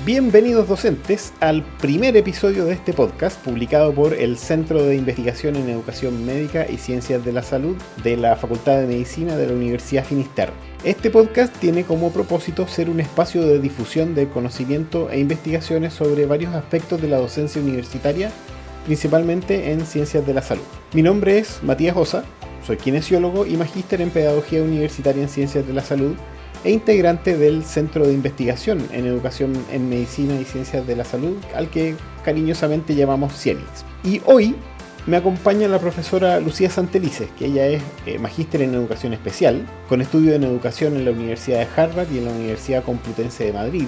Bienvenidos docentes al primer episodio de este podcast publicado por el Centro de Investigación en Educación Médica y Ciencias de la Salud de la Facultad de Medicina de la Universidad Finisterre. Este podcast tiene como propósito ser un espacio de difusión del conocimiento e investigaciones sobre varios aspectos de la docencia universitaria, principalmente en Ciencias de la Salud. Mi nombre es Matías Osa, soy kinesiólogo y magíster en Pedagogía Universitaria en Ciencias de la Salud e integrante del Centro de Investigación en Educación en Medicina y Ciencias de la Salud, al que cariñosamente llamamos CIEMIX. Y hoy me acompaña la profesora Lucía Santelices, que ella es magíster en Educación Especial, con estudio en Educación en la Universidad de Harvard y en la Universidad Complutense de Madrid,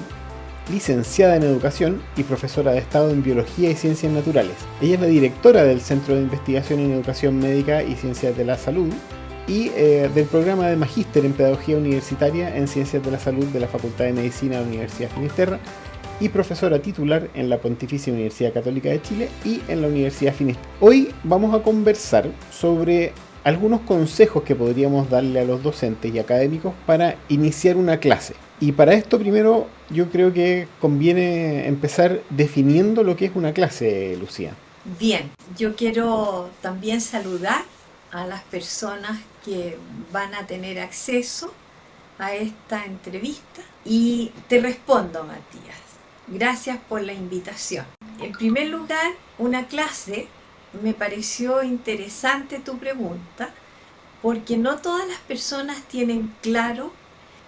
licenciada en Educación y profesora de Estado en Biología y Ciencias Naturales. Ella es la directora del Centro de Investigación en Educación Médica y Ciencias de la Salud, y del programa de Magíster en Pedagogía Universitaria en Ciencias de la Salud de la Facultad de Medicina de la Universidad Finisterre y profesora titular en la Pontificia Universidad Católica de Chile y en la Universidad Finisterre. Hoy vamos a conversar sobre algunos consejos que podríamos darle a los docentes y académicos para iniciar una clase. Y para esto primero yo creo que conviene empezar definiendo lo que es una clase, Lucía. Bien, yo quiero también saludar a las personas que van a tener acceso a esta entrevista y te respondo, Matías. Gracias por la invitación. En primer lugar, una clase, me pareció interesante tu pregunta, porque no todas las personas tienen claro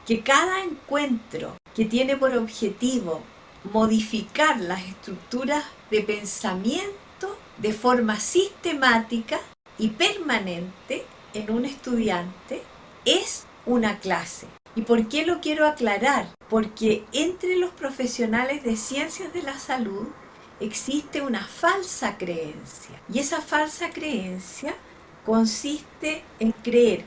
que cada encuentro que tiene por objetivo modificar las estructuras de pensamiento de forma sistemática y permanente en un estudiante es una clase. ¿Y por qué lo quiero aclarar? Porque entre los profesionales de ciencias de la salud existe una falsa creencia. Y esa falsa creencia consiste en creer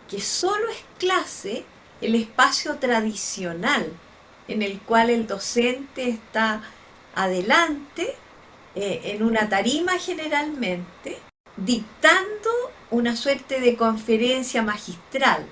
que solo es clase el espacio tradicional en el cual el docente está adelante, en una tarima generalmente, dictando una suerte de conferencia magistral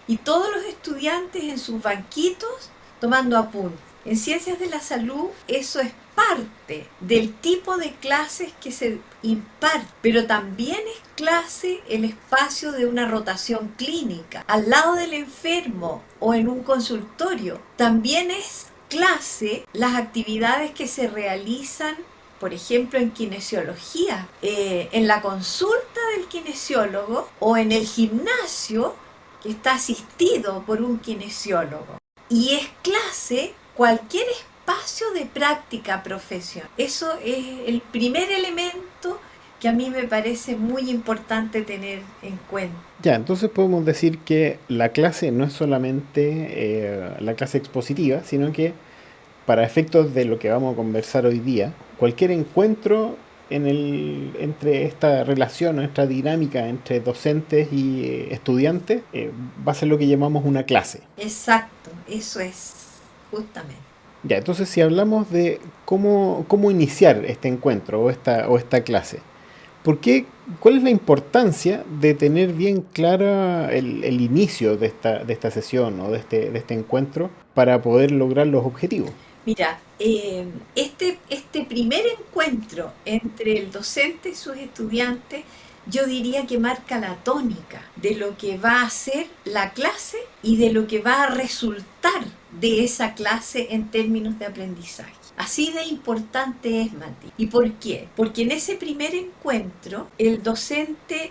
y todos los estudiantes en sus banquitos tomando apuntes. En Ciencias de la Salud eso es parte del tipo de clases que se imparte, pero también es clase el espacio de una rotación clínica, al lado del enfermo o en un consultorio. También es clase las actividades que se realizan, por ejemplo, en kinesiología, en la consulta del kinesiólogo o en el gimnasio que está asistido por un kinesiólogo. Y es clase cualquier espacio de práctica profesional. Eso es el primer elemento que a mí me parece muy importante tener en cuenta. Ya, entonces podemos decir que la clase no es solamente la clase expositiva, sino que para efectos de lo que vamos a conversar hoy día, cualquier encuentro entre esta relación, esta dinámica entre docentes y estudiantes, va a ser lo que llamamos una clase. Exacto, eso es, justamente. Ya, entonces si hablamos de cómo iniciar este encuentro o esta clase, ¿cuál es la importancia de tener bien clara el inicio de esta sesión o de este encuentro para poder lograr los objetivos? Mira, este primer encuentro entre el docente y sus estudiantes, yo diría que marca la tónica de lo que va a ser la clase y de lo que va a resultar de esa clase en términos de aprendizaje. Así de importante es, Mati. ¿Y por qué? Porque en ese primer encuentro el docente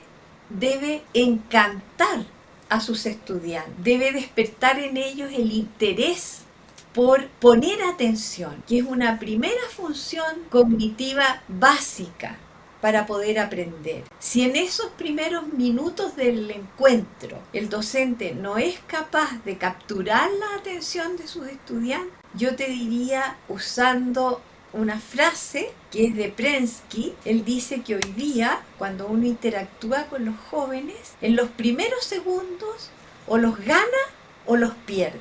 debe encantar a sus estudiantes, debe despertar en ellos el interés por poner atención, que es una primera función cognitiva básica para poder aprender. Si en esos primeros minutos del encuentro el docente no es capaz de capturar la atención de sus estudiantes, yo te diría, usando una frase que es de Prensky, él dice que hoy día, cuando uno interactúa con los jóvenes, en los primeros segundos o los gana o los pierde.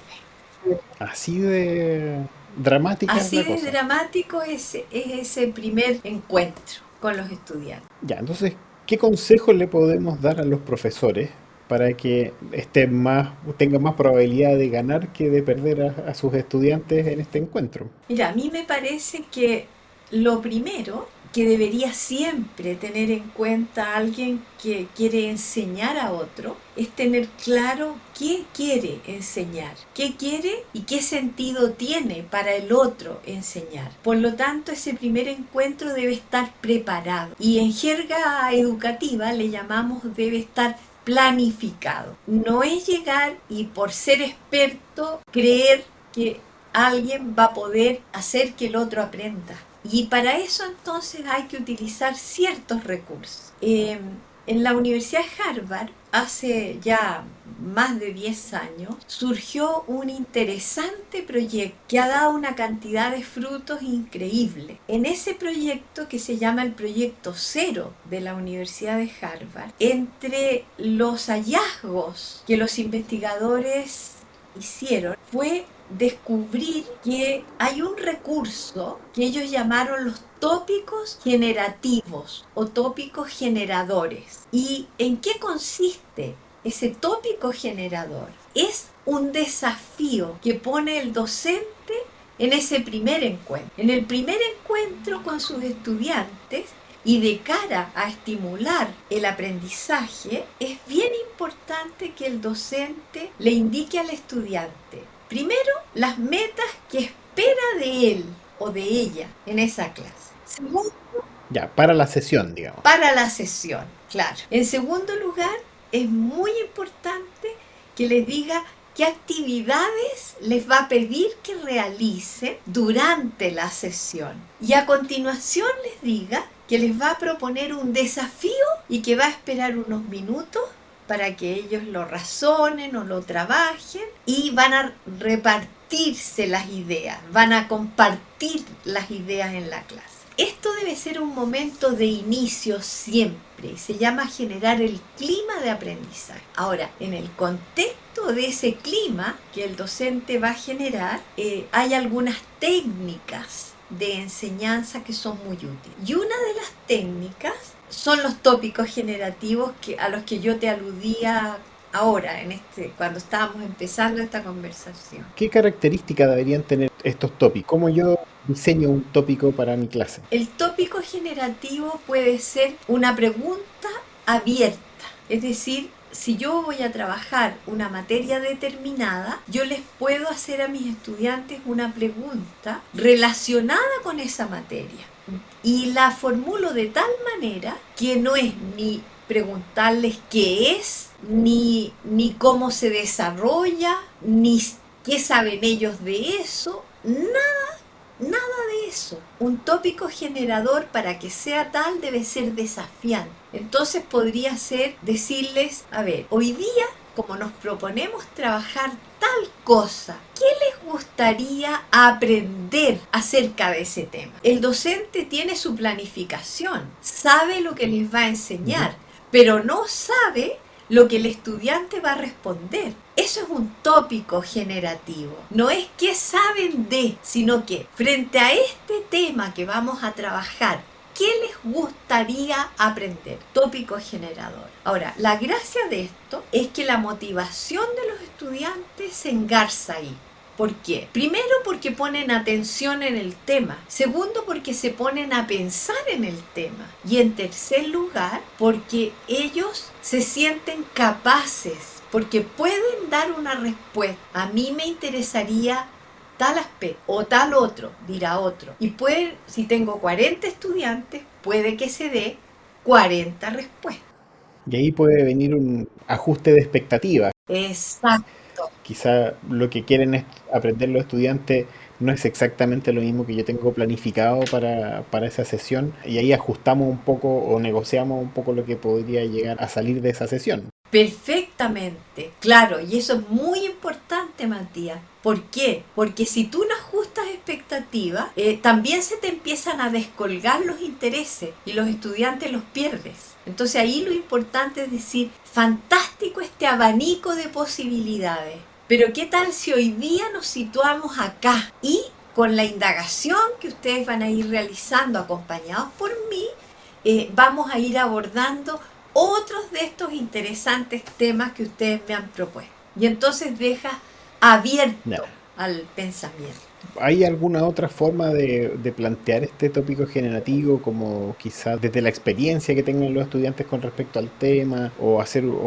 Así de dramática es Así la de cosa. dramático es ese primer encuentro con los estudiantes. Ya, entonces, ¿qué consejos le podemos dar a los profesores para que tenga más probabilidad de ganar que de perder a sus estudiantes en este encuentro. Mira, a mí me parece que lo primero que debería siempre tener en cuenta alguien que quiere enseñar a otro es tener claro qué quiere enseñar, qué quiere y qué sentido tiene para el otro enseñar. Por lo tanto, ese primer encuentro debe estar preparado y en jerga educativa le llamamos debe estar planificado. No es llegar y por ser experto creer que alguien va a poder hacer que el otro aprenda. Y para eso entonces hay que utilizar ciertos recursos. En la Universidad de Harvard, hace ya más de 10 años, surgió un interesante proyecto que ha dado una cantidad de frutos increíble. En ese proyecto, que se llama el Proyecto Cero de la Universidad de Harvard, entre los hallazgos que los investigadores hicieron fue descubrir que hay un recurso que ellos llamaron los tópicos generativos o tópicos generadores. ¿Y en qué consiste ese tópico generador? Es un desafío que pone el docente en ese primer encuentro. En el primer encuentro con sus estudiantes, y de cara a estimular el aprendizaje, es bien importante que el docente le indique al estudiante, primero, las metas que espera de él o de ella en esa clase. Segundo, Ya, para la sesión, digamos. para la sesión, claro. En segundo lugar, es muy importante que les diga qué actividades les va a pedir que realicen durante la sesión. Y a continuación les diga que les va a proponer un desafío y que va a esperar unos minutos para que ellos lo razonen o lo trabajen y van a repartirse las ideas, van a compartir las ideas en la clase. Esto debe ser un momento de inicio siempre y se llama generar el clima de aprendizaje. Ahora, en el contexto de ese clima que el docente va a generar, hay algunas técnicas de enseñanza que son muy útiles. Y una de las técnicas son los tópicos generativos a los que yo te aludía ahora, cuando estábamos empezando esta conversación. ¿Qué características deberían tener estos tópicos? ¿Cómo yo diseño un tópico para mi clase? El tópico generativo puede ser una pregunta abierta, es decir, si yo voy a trabajar una materia determinada, yo les puedo hacer a mis estudiantes una pregunta relacionada con esa materia. Y la formulo de tal manera que no es ni preguntarles qué es, ni cómo se desarrolla, ni qué saben ellos de eso, nada de eso. Un tópico generador, para que sea tal, debe ser desafiante. Entonces podría ser decirles, a ver, hoy día, como nos proponemos trabajar tal cosa, ¿qué les gustaría aprender acerca de ese tema? El docente tiene su planificación, sabe lo que les va a enseñar, pero no sabe lo que el estudiante va a responder. Eso es un tópico generativo. No es qué saben de, sino que frente a este tema que vamos a trabajar, ¿qué les gustaría aprender? Tópico generador. Ahora, la gracia de esto es que la motivación de los estudiantes se engarza ahí. ¿Por qué? Primero, porque ponen atención en el tema. Segundo, porque se ponen a pensar en el tema. Y en tercer lugar, porque ellos se sienten capaces, porque pueden dar una respuesta. A mí me interesaría tal aspecto o tal otro, dirá otro. Y si tengo 40 estudiantes, puede que se dé 40 respuestas. Y ahí puede venir un ajuste de expectativas. Exacto. Quizá lo que quieren es aprender los estudiantes no es exactamente lo mismo que yo tengo planificado para esa sesión, y ahí ajustamos un poco o negociamos un poco lo que podría llegar a salir de esa sesión. Perfectamente, claro, y eso es muy importante, Matías. ¿Por qué? Porque si tú no ajustas expectativas, también se te empiezan a descolgar los intereses y los estudiantes los pierdes. Entonces ahí lo importante es decir, fantástico este abanico de posibilidades, pero ¿qué tal si hoy día nos situamos acá? Y con la indagación que ustedes van a ir realizando acompañados por mí, vamos a ir abordando otros de estos interesantes temas que ustedes me han propuesto. Y entonces deja abierto No. al pensamiento. ¿Hay alguna otra forma de plantear este tópico generativo, como quizás desde la experiencia que tengan los estudiantes con respecto al tema, o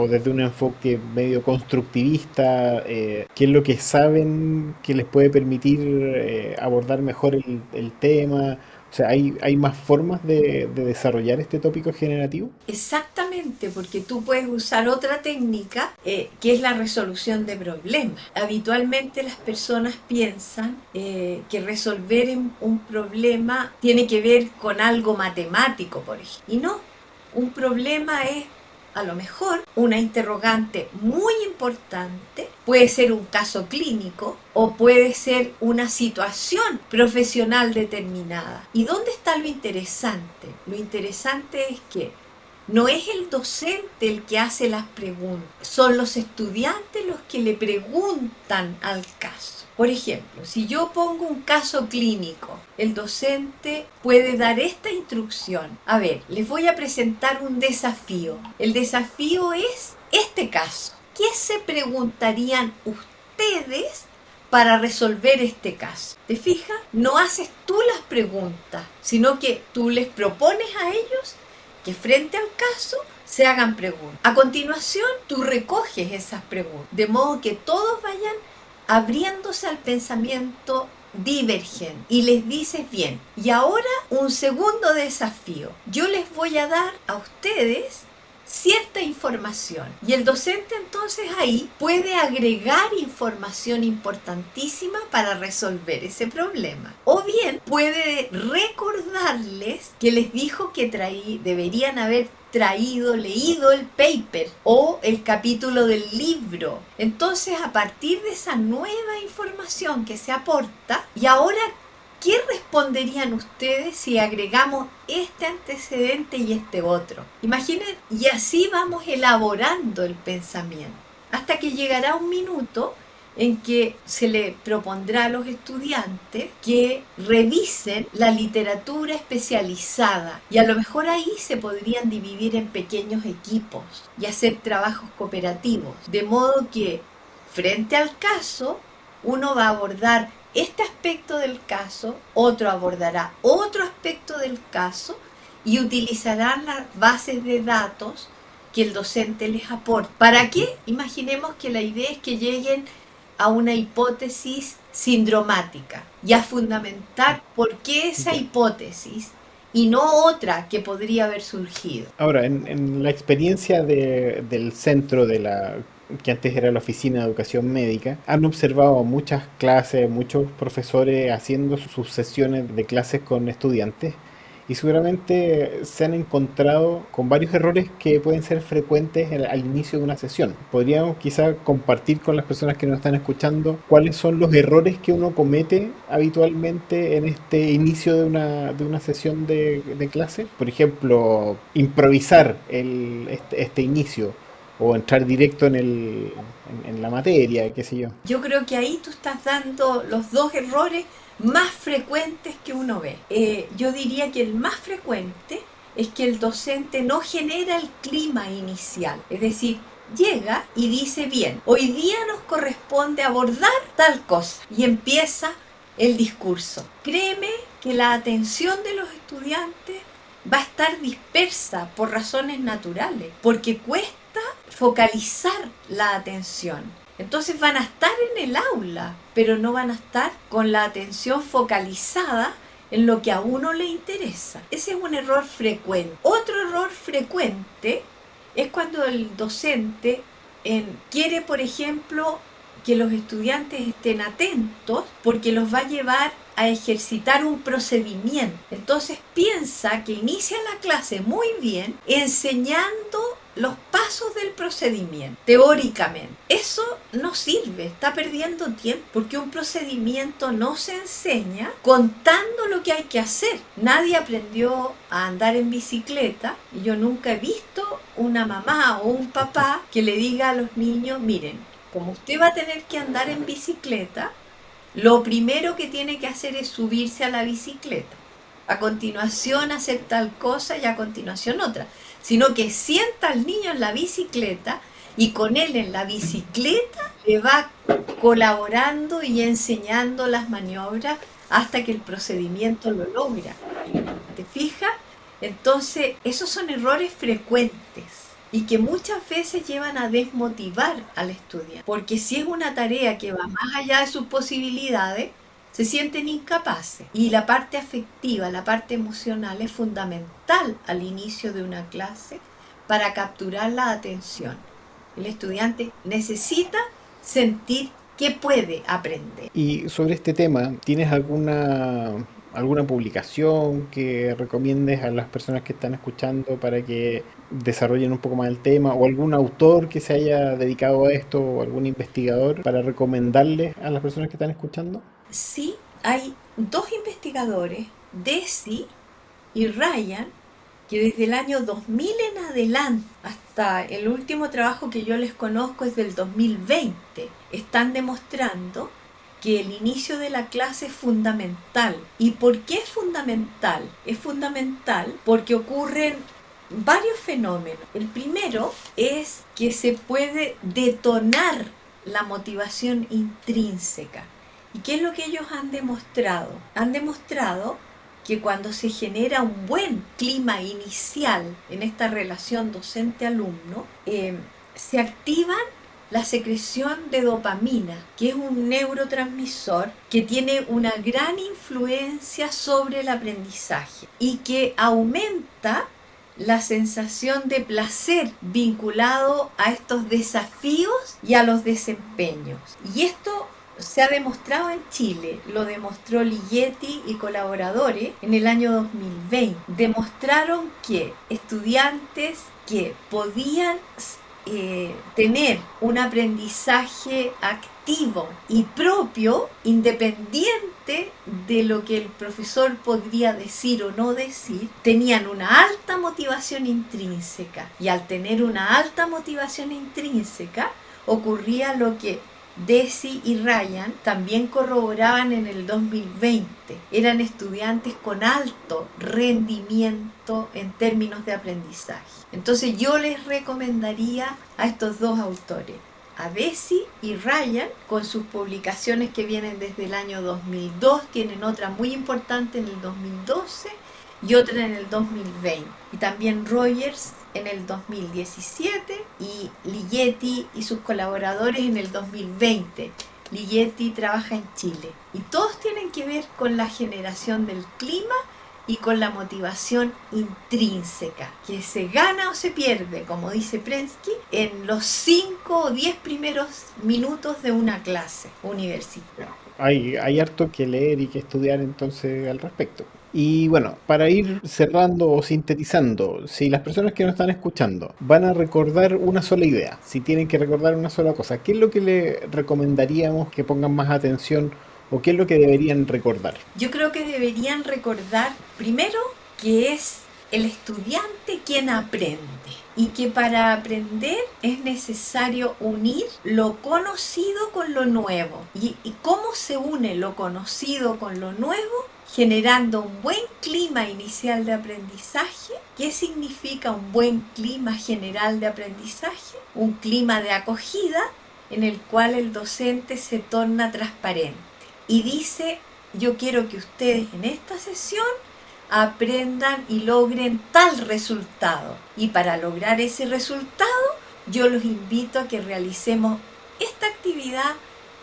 desde un enfoque medio constructivista, qué es lo que saben que les puede permitir abordar mejor el tema? O sea, ¿hay más formas de desarrollar este tópico generativo? Exactamente, porque tú puedes usar otra técnica que es la resolución de problemas. Habitualmente las personas piensan que resolver un problema tiene que ver con algo matemático, por ejemplo. Y no, un problema es a lo mejor una interrogante muy importante, puede ser un caso clínico o puede ser una situación profesional determinada. ¿Y dónde está lo interesante? Lo interesante es que no es el docente el que hace las preguntas, son los estudiantes los que le preguntan al caso. Por ejemplo, si yo pongo un caso clínico, el docente puede dar esta instrucción. A ver, les voy a presentar un desafío. El desafío es este caso. ¿Qué se preguntarían ustedes para resolver este caso? ¿Te fijas? No haces tú las preguntas, sino que tú les propones a ellos que frente al caso se hagan preguntas. A continuación, tú recoges esas preguntas, de modo que todos vayan abriéndose al pensamiento divergente y les dices, bien, y ahora un segundo desafío. Yo les voy a dar a ustedes cierta información y el docente entonces ahí puede agregar información importantísima para resolver ese problema, o bien puede recordarles que les dijo que deberían haber leído el paper o el capítulo del libro. Entonces, a partir de esa nueva información que se aporta, y ahora, ¿qué responderían ustedes si agregamos este antecedente y este otro? Imaginen, y así vamos elaborando el pensamiento, hasta que llegará un minuto en que se le propondrá a los estudiantes que revisen la literatura especializada, y a lo mejor ahí se podrían dividir en pequeños equipos y hacer trabajos cooperativos, de modo que frente al caso uno va a abordar este aspecto del caso, otro abordará otro aspecto del caso y utilizarán las bases de datos que el docente les aporta. ¿Para qué? Imaginemos que la idea es que lleguen a una hipótesis sindromática y a fundamentar por qué esa hipótesis y no otra que podría haber surgido. Ahora, en la experiencia del centro que antes era la Oficina de Educación Médica, han observado muchas clases, muchos profesores haciendo sus sesiones de clases con estudiantes, y seguramente se han encontrado con varios errores que pueden ser frecuentes al inicio de una sesión. Podríamos quizá compartir con las personas que nos están escuchando cuáles son los errores que uno comete habitualmente en este inicio de una sesión de clase. Por ejemplo, improvisar este inicio, o entrar directo en la materia, qué sé yo. Yo creo que ahí tú estás dando los dos errores más frecuentes que uno ve. Yo diría que el más frecuente es que el docente no genera el clima inicial, es decir, llega y dice, bien, hoy día nos corresponde abordar tal cosa, y empieza el discurso. Créeme que la atención de los estudiantes va a estar dispersa por razones naturales, porque cuesta focalizar la atención. Entonces van a estar en el aula, pero no van a estar con la atención focalizada en lo que a uno le interesa. Ese es un error frecuente. Otro error frecuente es cuando el docente quiere, por ejemplo, que los estudiantes estén atentos porque los va a llevar a ejercitar un procedimiento. Entonces piensa que inicia la clase muy bien enseñando los pasos del procedimiento, teóricamente. Eso no sirve, está perdiendo tiempo, porque un procedimiento no se enseña contando lo que hay que hacer. Nadie aprendió a andar en bicicleta, y yo nunca he visto una mamá o un papá que le diga a los niños, miren, como usted va a tener que andar en bicicleta, lo primero que tiene que hacer es subirse a la bicicleta. a continuación hacer tal cosa y a continuación otra, sino que sienta al niño en la bicicleta y con él en la bicicleta le va colaborando y enseñando las maniobras hasta que el procedimiento lo logra. ¿Te fijas? Entonces, esos son errores frecuentes y que muchas veces llevan a desmotivar al estudiante, porque si es una tarea que va más allá de sus posibilidades, se sienten incapaces. Y la parte afectiva, la parte emocional es fundamental al inicio de una clase para capturar la atención. El estudiante necesita sentir que puede aprender. Y sobre este tema, ¿tienes alguna publicación que recomiendes a las personas que están escuchando para que desarrollen un poco más el tema? ¿O algún autor que se haya dedicado a esto o algún investigador para recomendarles a las personas que están escuchando? Sí, hay dos investigadores, Deci y Ryan, que desde el año 2000 en adelante, hasta el último trabajo que yo les conozco es del 2020, están demostrando que el inicio de la clase es fundamental. ¿Y por qué es fundamental? Es fundamental porque ocurren varios fenómenos. El primero es que se puede detonar la motivación intrínseca. ¿Y qué es lo que ellos han demostrado? Han demostrado que cuando se genera un buen clima inicial en esta relación docente-alumno, se activan la secreción de dopamina, que es un neurotransmisor que tiene una gran influencia sobre el aprendizaje y que aumenta la sensación de placer vinculado a estos desafíos y a los desempeños. Y esto se ha demostrado en Chile, lo demostró Ligeti y colaboradores en el año 2020. Demostraron que estudiantes que podían tener un aprendizaje activo y propio, independiente de lo que el profesor podría decir o no decir, tenían una alta motivación intrínseca. Y al tener una alta motivación intrínseca, ocurría lo que Deci y Ryan también corroboraban en el 2020. Eran estudiantes con alto rendimiento en términos de aprendizaje. Entonces yo les recomendaría a estos dos autores, a Deci y Ryan, con sus publicaciones que vienen desde el año 2002, tienen otra muy importante en el 2012 y otra en el 2020. Y también Rogers en el 2017 y Ligeti y sus colaboradores en el 2020. Ligeti trabaja en Chile. Y todos tienen que ver con la generación del clima y con la motivación intrínseca, que se gana o se pierde, como dice Prensky, en los 5 o 10 primeros minutos de una clase universitaria. Hay harto que leer y que estudiar entonces al respecto. Y bueno, para ir cerrando o sintetizando, si las personas que nos están escuchando van a recordar una sola idea, si tienen que recordar una sola cosa, ¿qué es lo que le recomendaríamos que pongan más atención o qué es lo que deberían recordar? Yo creo que deberían recordar primero que es el estudiante quien aprende y que para aprender es necesario unir lo conocido con lo nuevo. ¿Y cómo se une lo conocido con lo nuevo? Generando un buen clima inicial de aprendizaje. ¿Qué significa un buen clima general de aprendizaje? Un clima de acogida en el cual el docente se torna transparente y dice: yo quiero que ustedes en esta sesión aprendan y logren tal resultado. Y para lograr ese resultado, yo los invito a que realicemos esta actividad,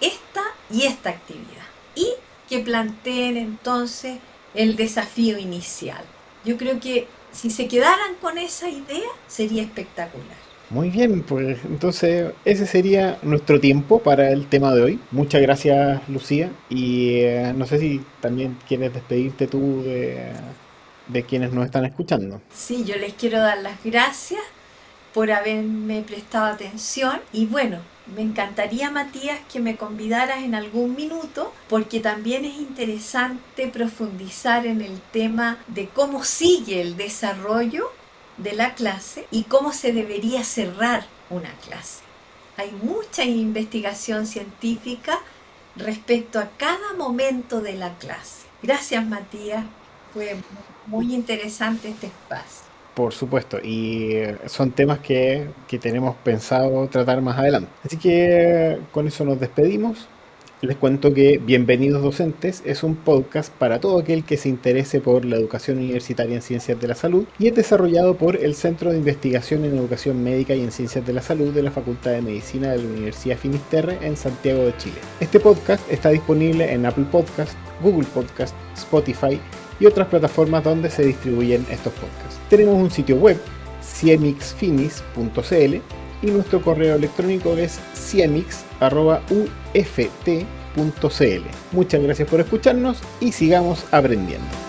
esta y esta actividad. Y que planteen entonces el desafío inicial. Yo creo que si se quedaran con esa idea, sería espectacular. Muy bien, pues entonces ese sería nuestro tiempo para el tema de hoy. Muchas gracias, Lucía. Y no sé si también quieres despedirte tú de quienes nos están escuchando. Sí, yo les quiero dar las gracias por haberme prestado atención y bueno, me encantaría, Matías, que me convidaras en algún minuto porque también es interesante profundizar en el tema de cómo sigue el desarrollo de la clase y cómo se debería cerrar una clase. Hay mucha investigación científica respecto a cada momento de la clase. Gracias, Matías. Fue muy interesante este espacio. Por supuesto, y son temas que tenemos pensado tratar más adelante. Así que con eso nos despedimos. Les cuento que Bienvenidos Docentes es un podcast para todo aquel que se interese por la educación universitaria en ciencias de la salud y es desarrollado por el Centro de Investigación en Educación Médica y en Ciencias de la Salud de la Facultad de Medicina de la Universidad Finisterre en Santiago de Chile. Este podcast está disponible en Apple Podcast, Google Podcast, Spotify y otras plataformas donde se distribuyen estos podcasts. Tenemos un sitio web, ciemixfinis.cl, y nuestro correo electrónico es ciemix@uft.cl. Muchas gracias por escucharnos y sigamos aprendiendo.